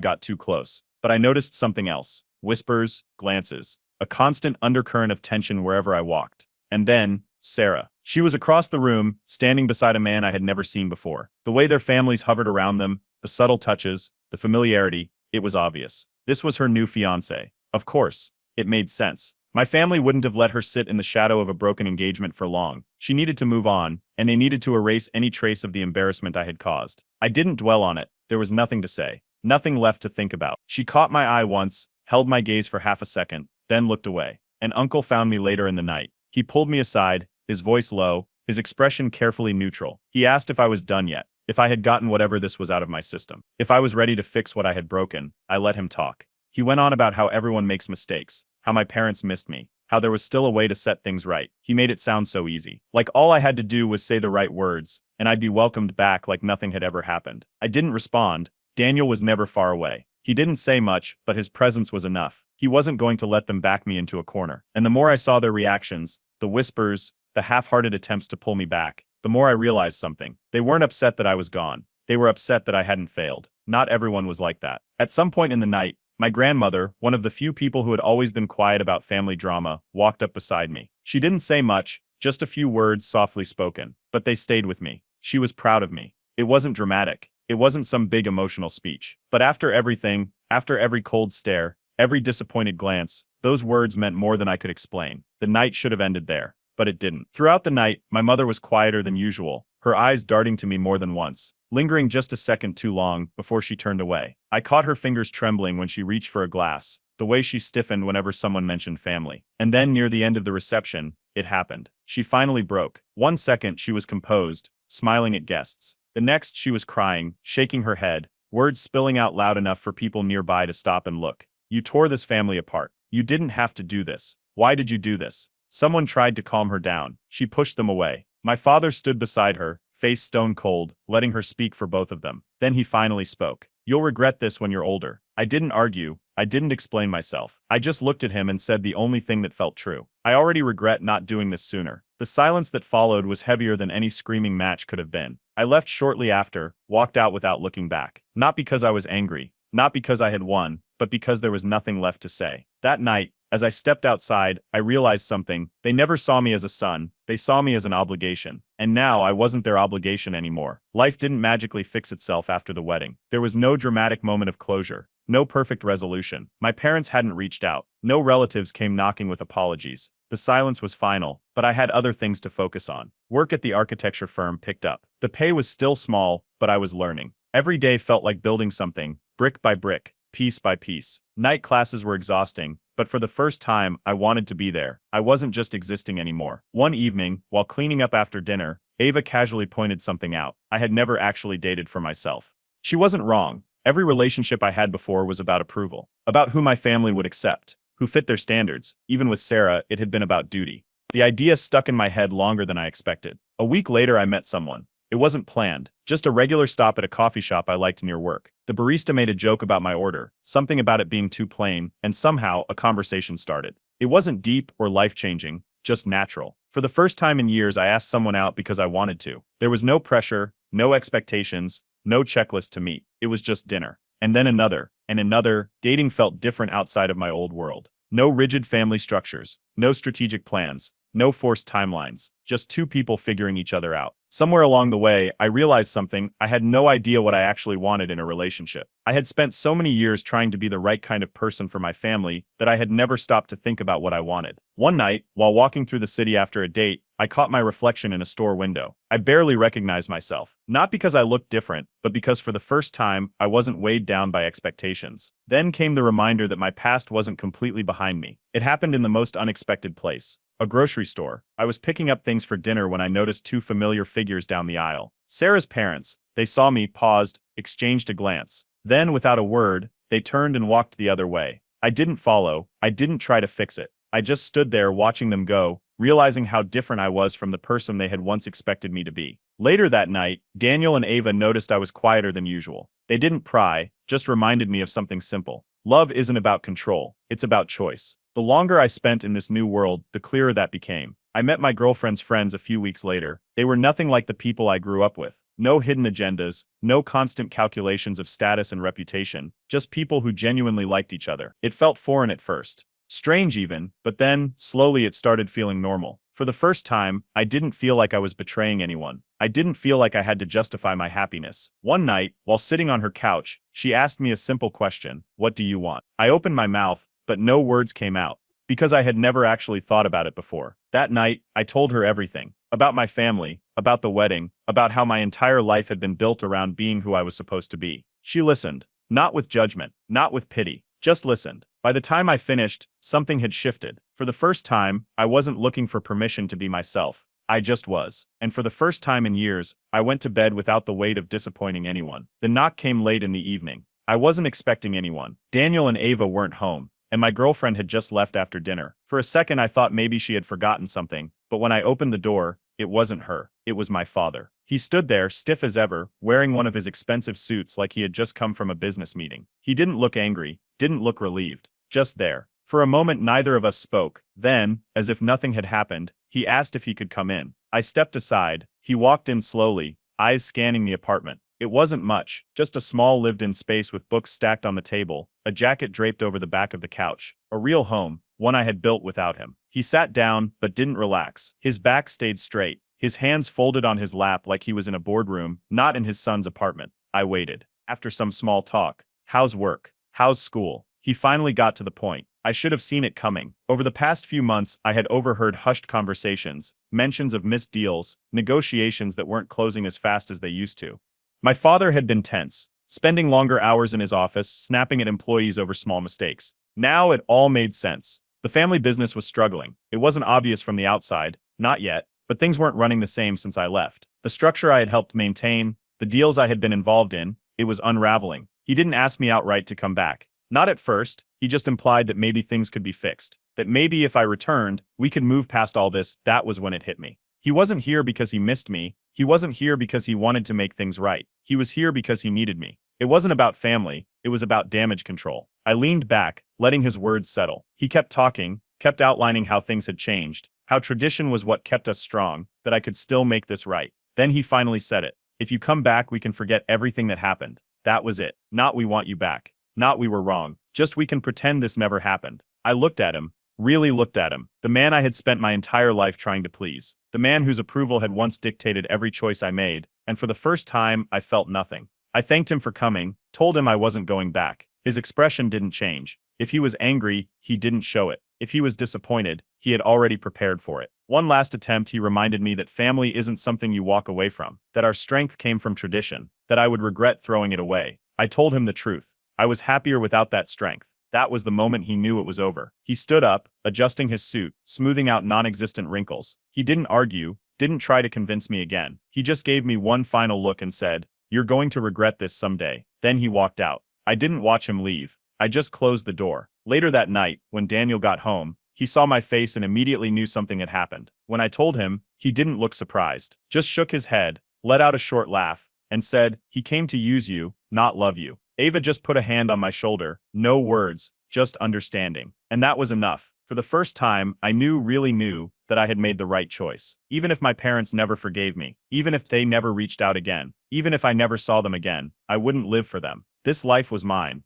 A: got too close. But I noticed something else: whispers, glances, a constant undercurrent of tension wherever I walked. And then, Sarah. She was across the room, standing beside a man I had never seen before. The way their families hovered around them, the subtle touches, the familiarity, it was obvious. This was her new fiancé. Of course, it made sense. My family wouldn't have let her sit in the shadow of a broken engagement for long. She needed to move on, and they needed to erase any trace of the embarrassment I had caused. I didn't dwell on it. There was nothing to say, nothing left to think about. She caught my eye once, held my gaze for half a second, then looked away. An uncle found me later in the night. He pulled me aside, his voice low, his expression carefully neutral. He asked if I was done yet, if I had gotten whatever this was out of my system, if I was ready to fix what I had broken. I let him talk. He went on about how everyone makes mistakes, how my parents missed me, how there was still a way to set things right. He made it sound so easy. Like all I had to do was say the right words, and I'd be welcomed back like nothing had ever happened. I didn't respond. Daniel was never far away. He didn't say much, but his presence was enough. He wasn't going to let them back me into a corner. And the more I saw their reactions, the whispers, the half-hearted attempts to pull me back, the more I realized something. They weren't upset that I was gone. They were upset that I hadn't failed. Not everyone was like that. At some point in the night, my grandmother, one of the few people who had always been quiet about family drama, walked up beside me. She didn't say much, just a few words softly spoken, but they stayed with me. She was proud of me. It wasn't dramatic. It wasn't some big emotional speech. But after everything, after every cold stare, every disappointed glance, those words meant more than I could explain. The night should have ended there, but it didn't. Throughout the night, my mother was quieter than usual, her eyes darting to me more than once, lingering just a second too long before she turned away. I caught her fingers trembling when she reached for a glass, the way she stiffened whenever someone mentioned family. And then near the end of the reception, it happened. She finally broke. 1 second she was composed, smiling at guests. The next she was crying, shaking her head, words spilling out loud enough for people nearby to stop and look. "You tore this family apart. You didn't have to do this. Why did you do this?" Someone tried to calm her down. She pushed them away. My father stood beside her, face stone cold, letting her speak for both of them. Then he finally spoke. "You'll regret this when you're older." I didn't argue. I didn't explain myself. I just looked at him and said the only thing that felt true. "I already regret not doing this sooner." The silence that followed was heavier than any screaming match could have been. I left shortly after, walked out without looking back. Not because I was angry, not because I had won, but because there was nothing left to say. That night, as I stepped outside, I realized something. They never saw me as a son. They saw me as an obligation. And now I wasn't their obligation anymore. Life didn't magically fix itself after the wedding. There was no dramatic moment of closure. No perfect resolution. My parents hadn't reached out. No relatives came knocking with apologies. The silence was final, but I had other things to focus on. Work at the architecture firm picked up. The pay was still small, but I was learning. Every day felt like building something, brick by brick, piece by piece. Night classes were exhausting, but for the first time, I wanted to be there. I wasn't just existing anymore. One evening, while cleaning up after dinner, Ava casually pointed something out. I had never actually dated for myself. She wasn't wrong. Every relationship I had before was about approval, about who my family would accept, who fit their standards. Even with Sarah, it had been about duty. The idea stuck in my head longer than I expected. A week later, I met someone. It wasn't planned, just a regular stop at a coffee shop I liked near work. The barista made a joke about my order, something about it being too plain, and somehow a conversation started. It wasn't deep or life-changing, just natural. For the first time in years, I asked someone out because I wanted to. There was no pressure, no expectations, no checklist to meet. It was just dinner. And then another, and another. Dating felt different outside of my old world. No rigid family structures, no strategic plans, no forced timelines, just two people figuring each other out. Somewhere along the way, I realized something. I had no idea what I actually wanted in a relationship. I had spent so many years trying to be the right kind of person for my family that I had never stopped to think about what I wanted. One night, while walking through the city after a date, I caught my reflection in a store window. I barely recognized myself, not because I looked different, but because for the first time, I wasn't weighed down by expectations. Then came the reminder that my past wasn't completely behind me. It happened in the most unexpected place. A grocery store. I was picking up things for dinner when I noticed two familiar figures down the aisle. Sarah's parents. They saw me, paused, exchanged a glance. Then, without a word, they turned and walked the other way. I didn't follow. I didn't try to fix it. I just stood there watching them go, realizing how different I was from the person they had once expected me to be. Later that night, Daniel and Ava noticed I was quieter than usual. They didn't pry, just reminded me of something simple. Love isn't about control. It's about choice. The longer I spent in this new world, the clearer that became. I met my girlfriend's friends a few weeks later. They were nothing like the people I grew up with. No hidden agendas, no constant calculations of status and reputation, just people who genuinely liked each other. It felt foreign at first. Strange even, but then, slowly it started feeling normal. For the first time, I didn't feel like I was betraying anyone. I didn't feel like I had to justify my happiness. One night, while sitting on her couch, she asked me a simple question: "What do you want?" I opened my mouth, but no words came out, because I had never actually thought about it before. That night, I told her everything. About my family, about the wedding, about how my entire life had been built around being who I was supposed to be. She listened. Not with judgment, not with pity, just listened. By the time I finished, something had shifted. For the first time, I wasn't looking for permission to be myself. I just was. And for the first time in years, I went to bed without the weight of disappointing anyone. The knock came late in the evening. I wasn't expecting anyone. Daniel and Ava weren't home, and my girlfriend had just left after dinner. For a second I thought maybe she had forgotten something, but when I opened the door, it wasn't her. It was my father. He stood there, stiff as ever, wearing one of his expensive suits like he had just come from a business meeting. He didn't look angry, didn't look relieved, just there. For a moment neither of us spoke. Then, as if nothing had happened, he asked if he could come in. I stepped aside. He walked in slowly, eyes scanning the apartment. It wasn't much, just a small lived-in space with books stacked on the table, a jacket draped over the back of the couch. A real home, one I had built without him. He sat down, but didn't relax. His back stayed straight, his hands folded on his lap like he was in a boardroom, not in his son's apartment. I waited. After some small talk. How's work? How's school? He finally got to the point. I should have seen it coming. Over the past few months, I had overheard hushed conversations, mentions of missed deals, negotiations that weren't closing as fast as they used to. My father had been tense, spending longer hours in his office, snapping at employees over small mistakes. Now it all made sense. The family business was struggling. It wasn't obvious from the outside, not yet, but things weren't running the same since I left. The structure I had helped maintain, the deals I had been involved in, it was unraveling. He didn't ask me outright to come back. Not at first, he just implied that maybe things could be fixed. That maybe if I returned, we could move past all this. That was when it hit me. He wasn't here because he missed me. He wasn't here because he wanted to make things right. He was here because he needed me. It wasn't about family, it was about damage control. I leaned back, letting his words settle. He kept talking, kept outlining how things had changed, how tradition was what kept us strong, that I could still make this right. Then he finally said it. If you come back, we can forget everything that happened. That was it. Not we want you back. Not we were wrong. Just we can pretend this never happened. I looked at him, really looked at him. The man I had spent my entire life trying to please. The man whose approval had once dictated every choice I made, and for the first time, I felt nothing. I thanked him for coming, told him I wasn't going back. His expression didn't change. If he was angry, he didn't show it. If he was disappointed, he had already prepared for it. One last attempt, he reminded me that family isn't something you walk away from, that our strength came from tradition, that I would regret throwing it away. I told him the truth. I was happier without that strength. That was the moment he knew it was over. He stood up, adjusting his suit, smoothing out non-existent wrinkles. He didn't argue, didn't try to convince me again. He just gave me one final look and said, "You're going to regret this someday." Then he walked out. I didn't watch him leave. I just closed the door. Later that night, when Daniel got home, he saw my face and immediately knew something had happened. When I told him, he didn't look surprised, just shook his head, let out a short laugh, and said, "He came to use you, not love you." Ava just put a hand on my shoulder, no words, just understanding. And that was enough. For the first time, I really knew, that I had made the right choice. Even if my parents never forgave me, even if they never reached out again, even if I never saw them again, I wouldn't live for them. This life was mine,